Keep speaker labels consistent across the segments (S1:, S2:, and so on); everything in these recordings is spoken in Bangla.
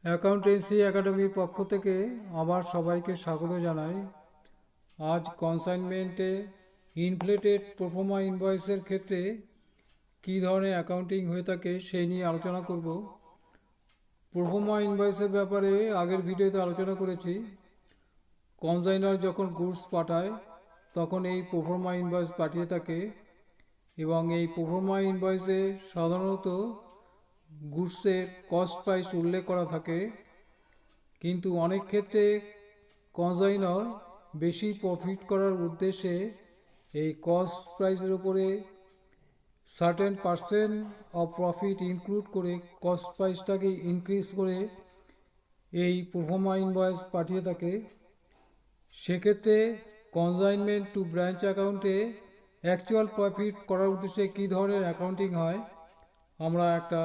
S1: অ্যাকাউন্টেন্সি একাডেমির পক্ষ থেকে আবার সবাইকে স্বাগত জানাই। আজ কনসাইনমেন্টে ইনফ্লেটেড প্রোফর্মা ইনভয়েসের ক্ষেত্রে কী ধরনের অ্যাকাউন্টিং হয়ে থাকে সেই নিয়ে আলোচনা করব। প্রোফর্মা ইনভয়েসের ব্যাপারে আগের ভিডিওতে আলোচনা করেছি। কনসাইনার যখন গুডস পাঠায় তখন এই প্রোফর্মা ইনভয়েস পাঠিয়ে থাকে এবং এই প্রোফর্মা ইনভয়েসে সাধারণত গুডসের কস্ট প্রাইস উল্লেখ করা থাকে, কিন্তু অনেক ক্ষেত্রে কনসাইনার বেশি প্রফিট করার উদ্দেশ্যে এই কস্ট প্রাইসের উপরে certain percent of profit include করে কস্ট প্রাইসটাকে ইনক্রিজ করে এই প্রোফর্মা ইনভয়েস পাঠিয়ে থাকে। সেক্ষেত্রে কনসাইনমেন্ট টু ব্রাঞ্চ অ্যাকাউন্টে অ্যাকচুয়াল প্রফিট করার উদ্দেশ্যে কী ধরনের অ্যাকাউন্টিং হয় আমরা একটা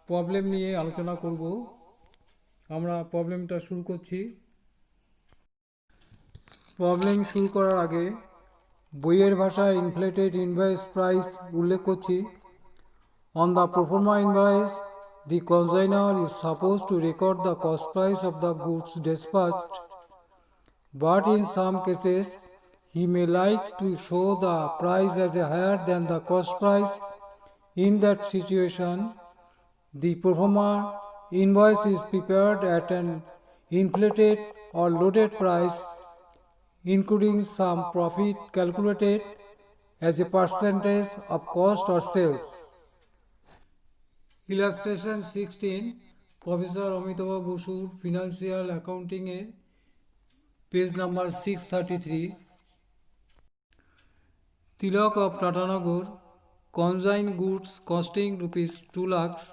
S1: প্রবলেম নিয়ে আলোচনা করব। আমরা প্রবলেমটা শুরু করছি। প্রবলেম শুরু করার আগে বইয়ের ভাষায় ইনফ্লেটেড ইনভয়েস প্রাইস উল্লেখ করছি। On the proforma invoice the consignor is supposed to record the cost price of the goods dispatched, but in some cases he may like to show the price as higher than the cost price. In that situation, the proforma invoice is prepared at an inflated or loaded price, including some profit calculated as a percentage of cost or sales. Illustration 16, professor Amitabh বসুর ফিনান্সিয়াল অ্যাকাউন্টিংয়ের page number 633। Tilak of Tatanagar consign goods costing rupees 2 lakhs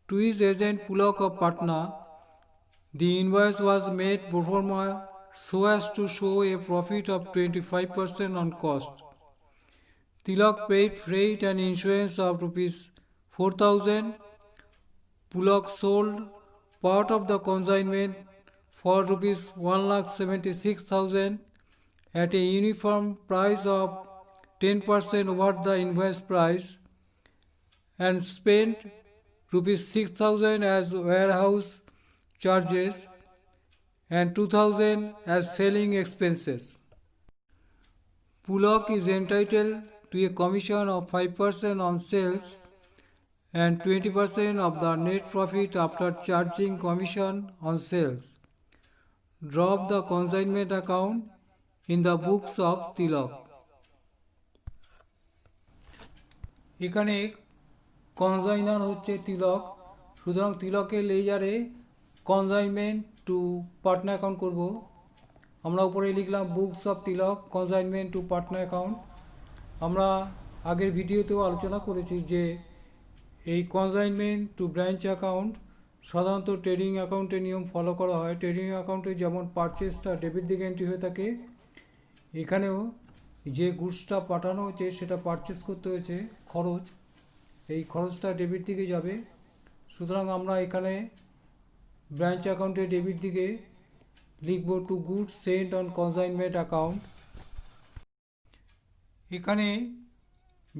S1: to his agent Pulak of Patna. The invoice was made pro forma so as to show a profit of 25% on cost. Tilak paid freight and insurance of rupees 4,000. Pulak sold part of the consignment for rupees 1,76,000 at a uniform price of 10% over the invoice price and spent rupees 6,000 as warehouse charges and 2,000 as selling expenses. Pulak is entitled to a commission of 5% on sales and 20% of the net profit after charging commission on sales. Drop the consignment account in the books of Tilak. এখানে কনসাইনার হচ্ছে তিলক, সুতরাং তিলকের লেজারে কনসাইনমেন্ট টু পাটনা অ্যাকাউন্ট করব। আমরা উপরে লিখলাম books of Tilak consignment to Patna account. আমরা আগের ভিডিওতেও আলোচনা করেছি যে এই কনসাইনমেন্ট টু ব্রাঞ্চ অ্যাকাউন্ট সাধারণত ট্রেডিং অ্যাকাউন্টের নিয়ম ফলো করা হয়। ট্রেডিং অ্যাকাউন্টে যেমন পারচেসটা ডেবিট দিকে এন্ট্রি হয়ে থাকে, এখানেও যে গুডসটা পাঠানো হচ্ছে সেটা পারচেস করতে হয়েছে খরচ, এই খরচটা ডেবিট দিকে যাবে। সুতরাং আমরা এখানে ব্রাঞ্চ অ্যাকাউন্টে ডেবিট দিকে লিখব to goods sent on consignment account. এখানে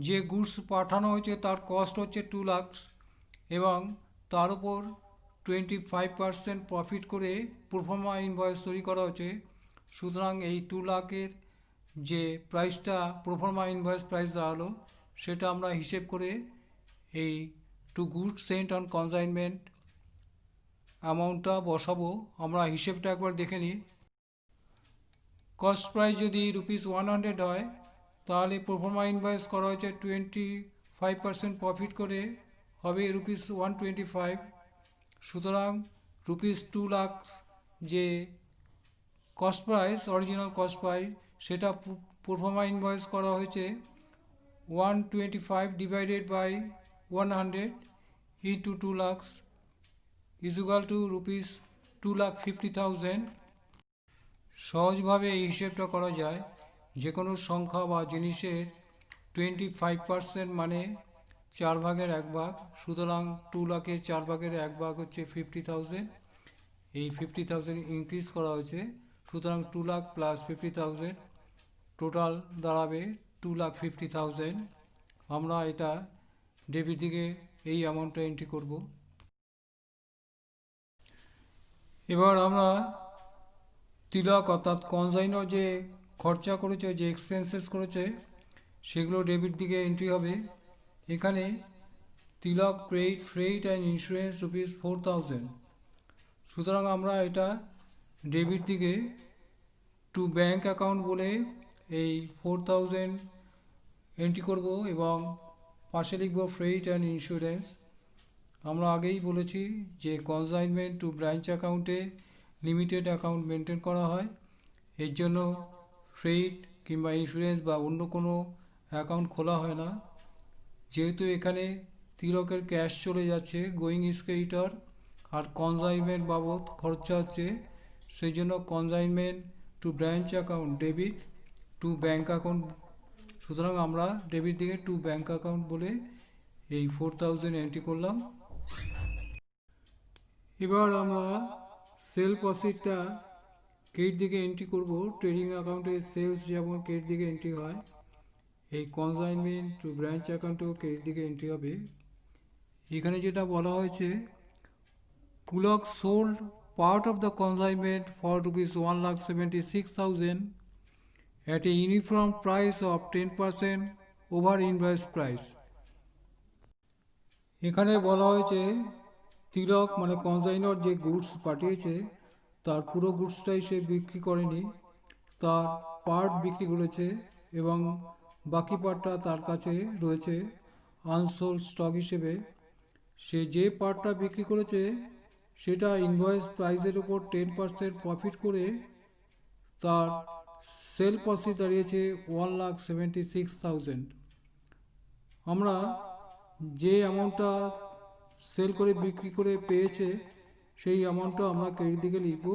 S1: যে গুডস পাঠানো হয়েছে তার কস্ট হচ্ছে 2 লাখ এবং তার উপর 25% প্রফিট করে প্রোফর্মা ইনভয়েস তৈরি করা হচ্ছে। সুতরাং এই 2 লাখের যে প্রাইসটা প্রোফর্মা ইনভয়েস প্রাইস দাঁড়ালো সেটা আমরা হিসেব করে এই to goods sent on consignment অ্যামাউন্টটা বসাবো। আমরা হিসেবটা একবার দেখে নিই। কস্ট প্রাইস যদি রুপিস 100 হয় তাহলে প্রোফর্মা ইনভয়েস করা হয়েছে 25% প্রফিট করে হবে রুপিস 125। সুতরাং রুপিস 2 লাখ যে cost price original cost price সেটা প্রোফর্মা ইনভয়েস করা হয়েছে 125 divided by 100 into 2 lakh is equal to rupees 2,50,000। সহজভাবে এই হিসেবটা করা যায়। যে কোনো সংখ্যা বা জিনিসের 25% মানে 4 ভাগের 1 ভাগ। সুতরাং 2 লাখের 4 ভাগের 1 ভাগ হচ্ছে 50,000। এই 50,000 ইনক্রিজ করা হয়েছে, সুতরাং 2 লাখ প্লাস 50,000 টোটাল দাঁড়াবে 2,50,000। আমরা এটা ডেবিট দিকে এই অ্যামাউন্টটা এন্ট্রি করব। এবার আমরা তিলক অর্থাৎ কনসাইনার যে খরচা করেছে, যে এক্সপেন্সেস করেছে, সেগুলো ডেবিট দিকে এন্ট্রি হবে। এখানে Tilak paid freight and insurance rupees 4000, সুতরাং আমরা এটা ডেবিট দিকে টু ব্যাঙ্ক অ্যাকাউন্ট বলে এই 4000 এন্ট্রি করব এবং পাশে লিখব ফ্রেইট অ্যান্ড ইন্স্যুরেন্স। আমরা আগেই বলেছি যে কনসাইনমেন্ট টু ব্রাঞ্চ অ্যাকাউন্টে লিমিটেড অ্যাকাউন্ট মেনটেন করা হয়, এর জন্য ফ্রেইট কিংবা ইন্স্যুরেন্স বা অন্য কোনো অ্যাকাউন্ট খোলা হয় না। যেহেতু এখানে তিলকের ক্যাশ চলে যাচ্ছে গোয়িং ইজ ক্রেডিটর আর কনসাইনমেন্ট বাবদ খরচা হচ্ছে, সেই জন্য consignment to branch account debit to bank account, সুতরাং আমরা ডেবিট দিকে টু ব্যাঙ্ক অ্যাকাউন্ট বলে এই 4000 এন্ট্রি করলাম। এবার আমরা সেল প্রসিডটা ক্রেডিট দিকে এন্ট্রি করব। ট্রেডিং অ্যাকাউন্টে সেলস যেমন ক্রেডিট দিকে এন্ট্রি হয়, এই কনসাইনমেন্ট টু ব্রাঞ্চ অ্যাকাউন্টেও ক্রেডিট দিকে এন্ট্রি হবে। এখানে যেটা বলা হয়েছে, Pulak sold part of the consignment for rupees 1,76,000 at a uniform price of 10% over invoice price। এখানে বলা হয়েছে তিলক মানে কনসাইনার যে গুডস পাঠিয়েছে তার পুরো গুডসটাই সে বিক্রি করেনি, তার পার্ট বিক্রি করেছে এবং বাকি পার্টটা তার কাছে রয়েছে আনসোল্ড স্টক হিসেবে। সে যে পার্টটা বিক্রি করেছে সেটা ইনভয়েস প্রাইসের উপর 10% প্রফিট করে তার সেল প্রসিড দাঁড়িয়েছে 1,76,000। আমরা যে অ্যামাউন্টটা সেল করে বিক্রি করে পেয়েছে সেই অ্যামাউন্টটা আমরা ক্রেডিট দিকে লিখব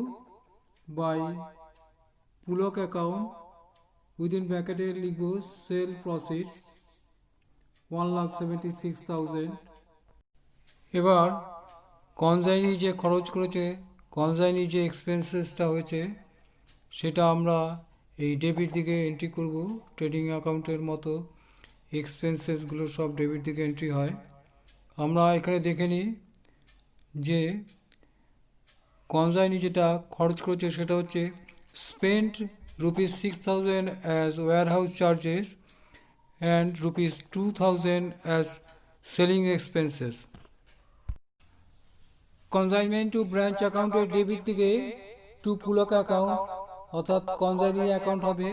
S1: বাই পুলক অ্যাকাউন্ট, উইদিন ব্র্যাকেটে লিখব সেল প্রসিডস 1,76,000। এবার কনসাইনি যে খরচ করেছে, কনসাইনি যে এক্সপেন্সেসটা হয়েছে, সেটা আমরা এই ডেবিট দিকে এন্ট্রি করব। ট্রেডিং অ্যাকাউন্টের মতো এক্সপেন্সেসগুলো সব ডেবিট দিকে এন্ট্রি হয়। আমরা এখানে দেখে নিই যে কনসাইনি যেটা খরচ করেছে সেটা হচ্ছে spent rupees 6,000 as warehouse charges and rupees 2,000 as selling expenses. Consignment to branch অ্যাকাউন্টের ডেবিট দিকে টু পুলক অ্যাকাউন্ট অর্থাৎ কনসাইনি অ্যাকাউন্ট হবে,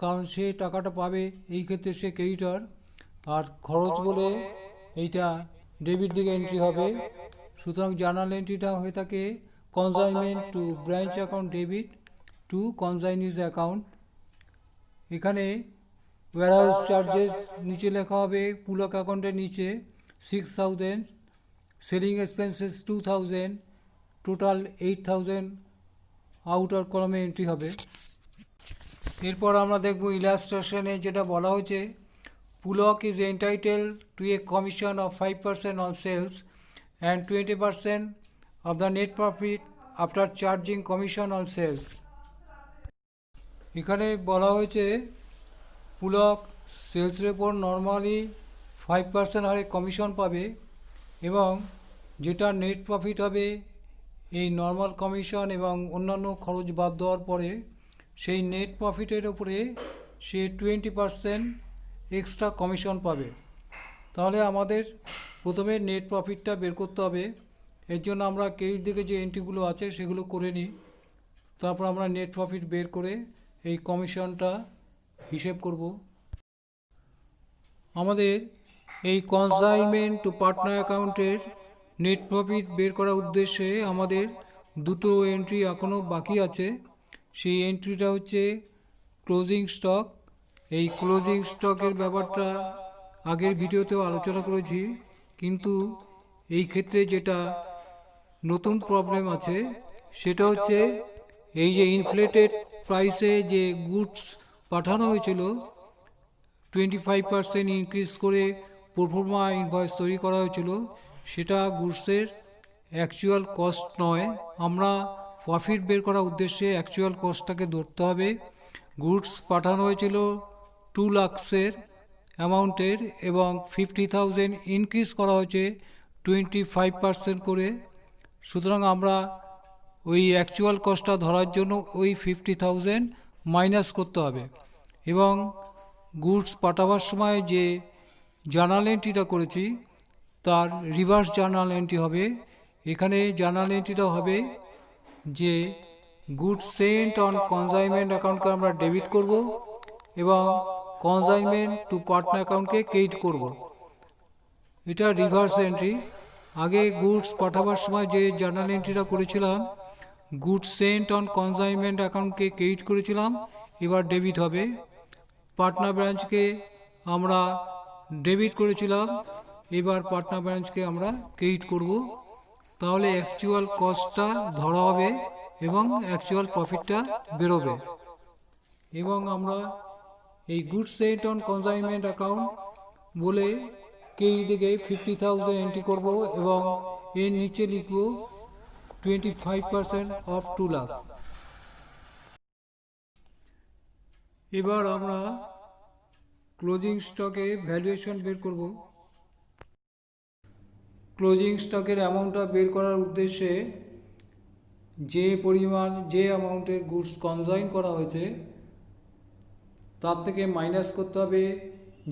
S1: কারণ সে টাকাটা পাবে, এই ক্ষেত্রে সে ক্রেডিটর, আর খরচ বলে এইটা ডেবিট দিকে এন্ট্রি হবে। সুতরাং জার্নাল এন্ট্রিটা হয়ে থাকে consignment to branch account debit to consignees account. এখানে ওয়্যারহাউস চার্জেস নিচে লেখা হবে পুলক অ্যাকাউন্টের নিচে 6,000, সেলিং এক্সপেন্সেস 2,000, টোটাল 8,000 আউটার কলামে এন্ট্রি হবে। এরপর আমরা দেখব ইলাস্ট্রেশনে যেটা বলা হয়েছে, Pulak is entitle to a commission of 5% on sales and 20% of the net profit after charging commission on sales. এখানে বলা হয়েছে পুলক সেলসের উপর নর্মালি 5% হারে কমিশন পাবে এবং যেটা নেট প্রফিট হবে এই নর্মাল কমিশন এবং অন্যান্য খরচ বাদ দেওয়ার পরে সেই নেট প্রফিটের উপরে সে 20% এক্সট্রা কমিশন পাবে। তাহলে আমাদের প্রথমে নেট প্রফিটটা বের করতে হবে, এর জন্য আমরা ক্রেডিট দিকে যে এন্ট্রিগুলো আছে সেগুলো করে নিই, তারপর আমরা নেট প্রফিট বের করে এই কমিশনটা হিসেব করব। আমাদের এই কনসাইনমেন্ট টু পার্টনার অ্যাকাউন্টের নেট প্রফিট বের করার উদ্দেশ্যে আমাদের দুটো এন্ট্রি এখনও বাকি আছে। সেই এন্ট্রিটা হচ্ছে ক্লোজিং স্টক। এই ক্লোজিং স্টকের ব্যাপারটা আগের ভিডিওতেও আলোচনা করেছি, কিন্তু এই ক্ষেত্রে যেটা নতুন প্রবলেম আছে সেটা হচ্ছে এই যে ইনফ্লেটেড প্রাইসে যে গুডস পাঠানো হয়েছিল 25% ইনক্রিজ করে প্রোফর্মা ইনভয়েস তৈরি করা হয়েছিল, সেটা গুডসের অ্যাকচুয়াল কস্ট নয়। আমরা প্রফিট বের করার উদ্দেশ্যে অ্যাকচুয়াল কস্টটাকে ধরতে হবে। গুডস পাঠানো হয়েছিল 2 লাখের অ্যামাউন্টের এবং 50,000 ইনক্রিজ করা হয়েছে 25% করে, সুতরাং আমরা ওই অ্যাকচুয়াল কস্টটা ধরার জন্য ওই 50,000 মাইনাস করতে হবে। এবং গুডস পাঠাবার সময় যে জার্নাল এন্ট্রিটা করেছি তার রিভার্স জার্নাল এন্ট্রি হবে। এখানে জার্নাল এন্ট্রিটা হবে যে গুডস সেন্ট অন কনসাইনমেন্ট অ্যাকাউন্টকে আমরা ডেবিট করব এবং কনসাইনমেন্ট টু পার্টনার অ্যাকাউন্টকে ক্রেডিট করব। এটা রিভার্স এন্ট্রি। আগে গুডস পাঠাবার সময় যে জার্নাল এন্ট্রিটা করেছিলাম, গুডস সেন্ট অন কনসাইনমেন্ট অ্যাকাউন্টকে ক্রেডিট করেছিলাম, এবার ডেবিট হবে। পাটনা ব্রাঞ্চকে আমরা ডেবিট করেছিলাম, এবার পাটনা ব্রাঞ্চকে আমরা ক্রেডিট করব। তাহলে অ্যাকচুয়াল কস্টটা ধরা হবে এবং অ্যাকচুয়াল প্রফিটটা বেরোবে। এবং আমরা এই goods sent on consignment account বলে ক্রেডিট থেকে 50,000 এন্ট্রি করব এবং এর নিচে লিখব 25% অফ 2 লাখ। এবার আমরা ক্লোজিং স্টকে ভ্যালুয়েশন বের করব। ক্লোজিং স্টকের অ্যামাউন্টটা বের করার উদ্দেশ্যে যে অ্যামাউন্টের গুডস কনসাইন করা হয়েছে তার থেকে মাইনাস করতে হবে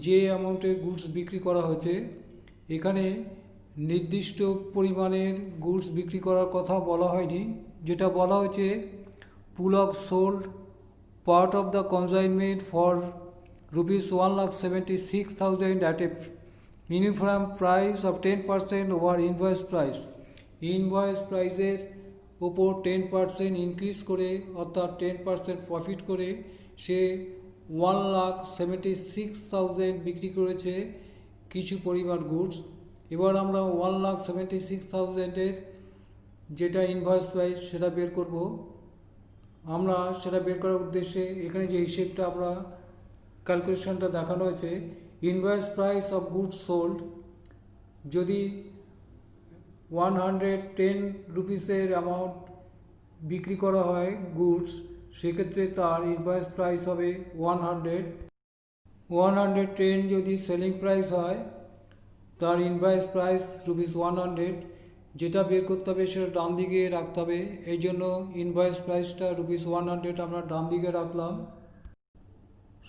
S1: যে অ্যামাউন্টের গুডস বিক্রি করা হয়েছে। এখানে নির্দিষ্ট পরিমাণের গুডস বিক্রি করার কথা বলা হয়নি, যেটা বলা হয়েছে Pulak sold part of the consignment for rupees 1,76,000 at a minimum price of 10% over invoice price। Invoice প্রাইসের ওপর 10% ইনক্রিজ করে অর্থাৎ 10% প্রফিট করে সে 1,76,000 বিক্রি করেছে কিছু পরিমাণ গুডস। এবার আমরা 1,76,000-এর যেটা ইনভয়েস প্রাইস সেটা বের করব। আমরা সেটা বের করার উদ্দেশ্যে এখানে যে হিসেবটা আমরা ক্যালকুলেশনটা দেখানো হয়েছে, invoice price of goods sold যদি 110 রুপিসের অ্যামাউন্ট বিক্রি করা হয় গুডস, সেক্ষেত্রে তার ইনভয়েস প্রাইস হবে 100। 110 যদি সেলিং প্রাইস হয় তার ইনভয়েস প্রাইস রুপিস 100। যেটা বের করতে হবে সেটা ডান দিকে রাখতে হবে, এই জন্য ইনভয়েস প্রাইসটা রুপিস 100 আমরা ডান দিকে রাখলাম।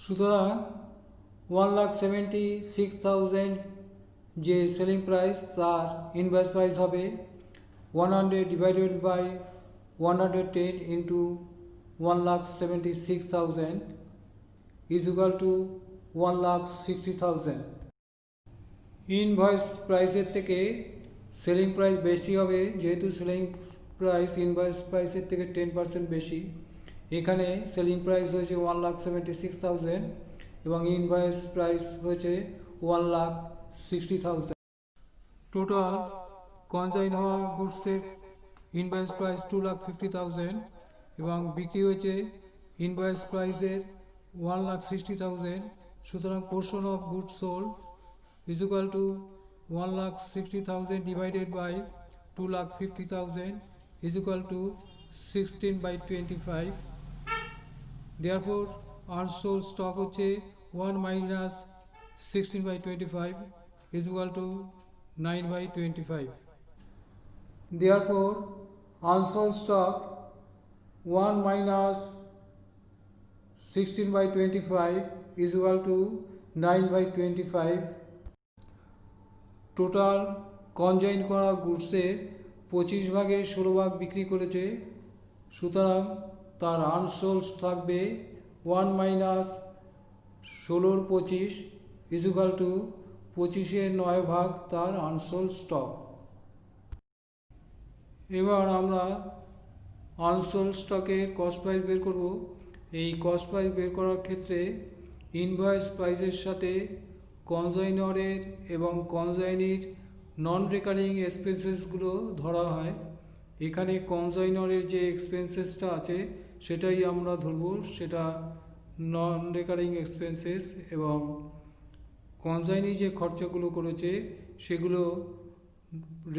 S1: সুতরাং 1,76,000 যে সেলিং প্রাইস তার ইনভয়েস প্রাইস হবে 100 divided by 110 into 1,76,000 is equal to 1,60,000। Invoice প্রাইসের থেকে সেলিং প্রাইস বেশি হবে, যেহেতু সেলিং প্রাইস ইনভয়েস প্রাইসের থেকে 10% বেশি। এখানে সেলিং প্রাইস হয়েছে 1,76,000 এবং ইনভয়েস প্রাইস হয়েছে 1,60,000। টোটাল কনসাইন হওয়া গুডসের ইনভয়েস প্রাইস 2,50,000 এবং বিক্রি হয়েছে ইনভয়েস প্রাইসের 1,60,000। সুতরাং portion of goods sold is equal to 1,60,000 divided by 2,50,000 is equal to 16/25। Therefore unsold stock হচ্ছে 1 minus 16/25 is equal to 9/25। Therefore unsold stock 1 minus 16/25 is equal to 9/25। Total কনজাইন করা গুডসের 25 ভাগের 16 ভাগ বিক্রি করেছে, সুতরাং তার আনসোল্ড থাকবে 1 মাইনাস 16 25 ইকুয়াল টু 25-এর 9 ভাগ তার আনসোল্ড স্টক। এবার আমরা আনসোল্ড স্টকের কস্ট প্রাইস বের করব। এই কস্ট প্রাইস বের করার ক্ষেত্রে ইনভয়েস প্রাইসের সাথে কনজাইনরের এবং কনজাইনির নন রেকারিং এক্সপেন্সেসগুলো ধরা হয়। এখানে কনজাইনরের যে এক্সপেন্সেসটা আছে সেটাই আমরা ধরব, সেটা নন রেকারিং এক্সপেন্সেস, এবং কনজাইনি যে খরচাগুলো করেছে সেগুলো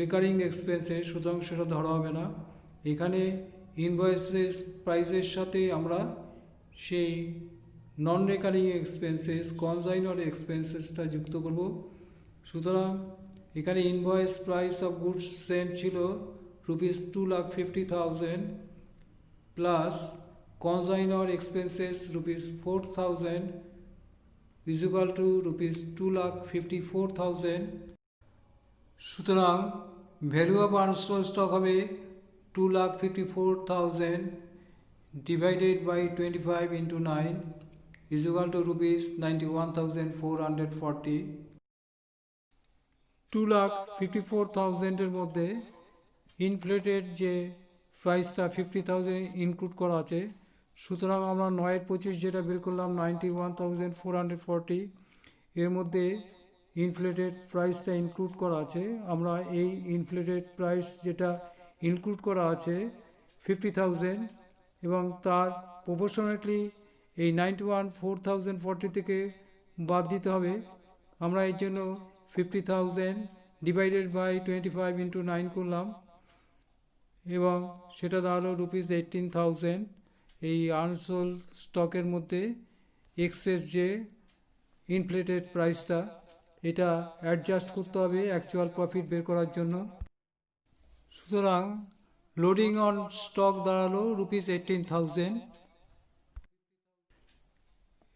S1: রেকারিং এক্সপেন্সেস, সুতরাং সেটা ধরা হবে না। এখানে ইনভয়েসেস প্রাইসের সাথে আমরা সেই নন রেকারিং এক্সপেন্সেস কনজাইনর এক্সপেন্সেসটা যুক্ত করব। সুতরাং এখানে invoice price of goods sent ছিল rupees 2,50,000 plus consignor expenses rupees 4,000 is equal to rupees 2,54,000. সুতরাং ভ্যালু অফ আনসোল্ড স্টক হবে 2,54,000 divided by 25 into 9 is equal to rupees 91,440. 2,54,000 এর মধ্যে ইনফ্লেটেড যে প্রাইসটা 50,000 ইনক্লুড করা আছে, সুতরাং আমরা 9/25 যেটা বের করলাম 91,440, এর মধ্যে ইনফ্লেটেড প্রাইসটা ইনক্লুড করা আছে। আমরা এই ইনফ্লেটেড প্রাইস যেটা ইনক্লুড করা আছে 50,000 এবং তার প্রপোর্শনেটলি এই 91,440 থেকে বাদ দিতে হবে। আমরা এর জন্য 50,000 ডিভাইডেড বাই 25 ইন্টু 9 করলাম এবং সেটা দাঁড়ালো রুপিস 18,000। এই আনসোল্ড স্টকের মধ্যে এক্সেস যে ইনফ্লেটেড প্রাইসটা, এটা অ্যাডজাস্ট করতে হবে অ্যাকচুয়াল প্রফিট বের করার জন্য। সুতরাং লোডিং অন স্টক দাঁড়ালো রুপিস 18,000।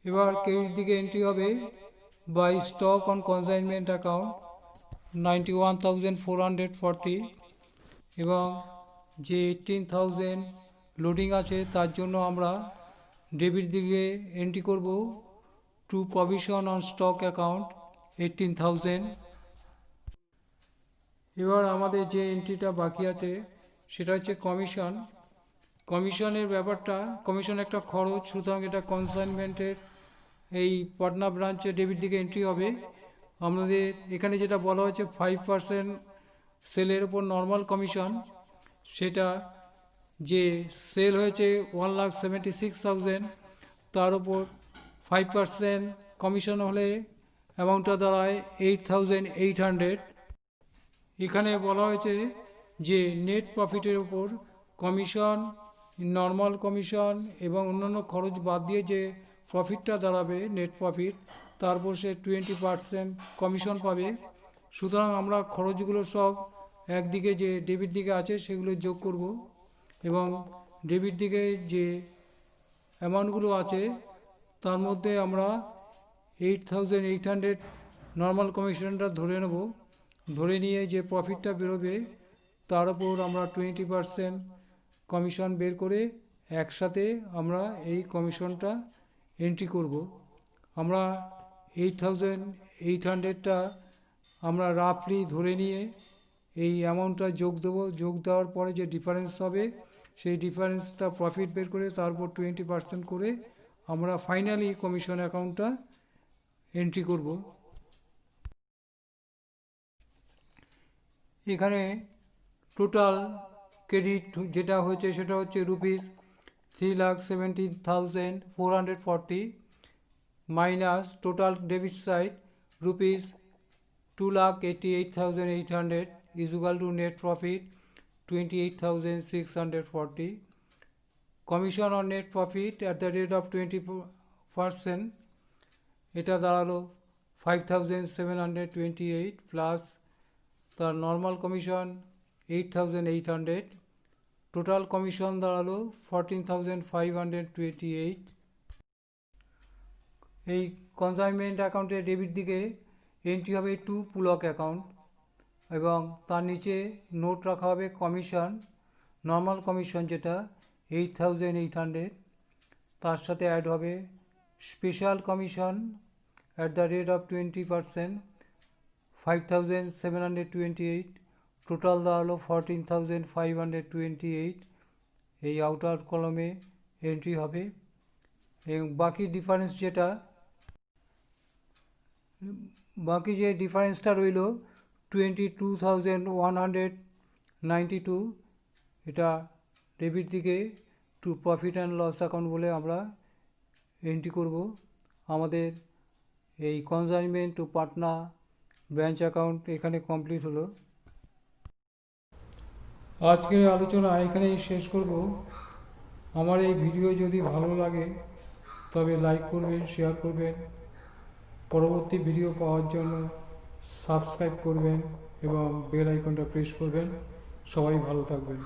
S1: এবার ক্রেডিট দিকে এন্ট্রি হবে by stock on consignment account 91,440 এবং যে 18,000 লোডিং আছে তার জন্য আমরা ডেবিট দিকে এন্ট্রি করব to provision on stock account 18,000। এবার আমাদের যে এন্ট্রিটা বাকি আছে সেটা হচ্ছে কমিশন। কমিশনের ব্যাপারটা, কমিশন একটা খরচ, সুতরাং এটা কনসাইনমেন্টের এই পাটনা ব্রাঞ্চে ডেবিট দিকে এন্ট্রি হবে। আমাদের এখানে যেটা বলা হয়েছে 5% সেলের ওপর নর্মাল কমিশন, সেটা যে সেল হয়েছে 1,76,000 তার ওপর 5% কমিশন হলে অ্যামাউন্টটা দাঁড়ায় 8,800। এখানে বলা হয়েছে যে নেট প্রফিটের ওপর কমিশন, নর্মাল কমিশন এবং অন্যান্য খরচ বাদ দিয়ে যে প্রফিটটা দাঁড়াবে নেট প্রফিট, তারপর সে 20% কমিশন পাবে। সুতরাং আমরা খরচগুলো সব একদিকে যে ডেবিট দিকে আছে সেগুলো যোগ করব এবং ডেবিট দিকে যে অ্যামাউন্টগুলো আছে তার মধ্যে আমরা 8,800 নর্মাল কমিশনটা ধরে নেব। ধরে নিয়ে যে প্রফিটটা বেরোবে তার উপর আমরা 20% কমিশন বের করে একসাথে আমরা এই কমিশনটা এন্ট্রি করব। আমরা 8,800টা আমরা রাফলি ধরে নিয়ে এই অ্যামাউন্টটা যোগ দেবো। যোগ দেওয়ার পরে যে ডিফারেন্স হবে সেই ডিফারেন্সটা প্রফিট বের করে তারপর 20% করে আমরা ফাইনালি কমিশন অ্যাকাউন্টটা এন্ট্রি করব। এখানে টোটাল ক্রেডিট যেটা হয়েছে সেটা হচ্ছে rupees 3,70,440 minus total debit side rupees 2,88,800 is equal to net profit 28,640. Commission on net profit at the rate of 20% এটা দাঁড়ালো 5,728 প্লাস তার নর্মাল কমিশন 8,800, টোটাল কমিশন দাঁড়ালো 14,528। এই কনসাইনমেন্ট অ্যাকাউন্টের ডেবিট দিকে এন্ট্রি হবে টু পুলক অ্যাকাউন্ট এবং তার নিচে নোট রাখা হবে কমিশন, নর্মাল কমিশন যেটা 8,800, তার সাথে অ্যাড হবে special commission at the rate of 20% 5,728, total দাঁড়ালো 14,528। এই আউটার কলমে এন্ট্রি হবে এবং বাকি ডিফারেন্স যেটা বাকি যে ডিফারেন্সটা রইল 22,192, এটা ডেবিট দিকে to profit and loss account বলে আমরা এন্ট্রি করব। আমাদের এই consignment to Patna branch account এখানে কমপ্লিট হলো। আজকের আলোচনা এখানেই শেষ করব। আমার এই ভিডিও যদি ভালো লাগে তবে লাইক করবেন, শেয়ার করবেন, পরবর্তী ভিডিও পাওয়ার জন্য সাবস্ক্রাইব করবেন এবং বেল আইকনটা প্রেস করবেন। সবাই ভালো থাকবেন।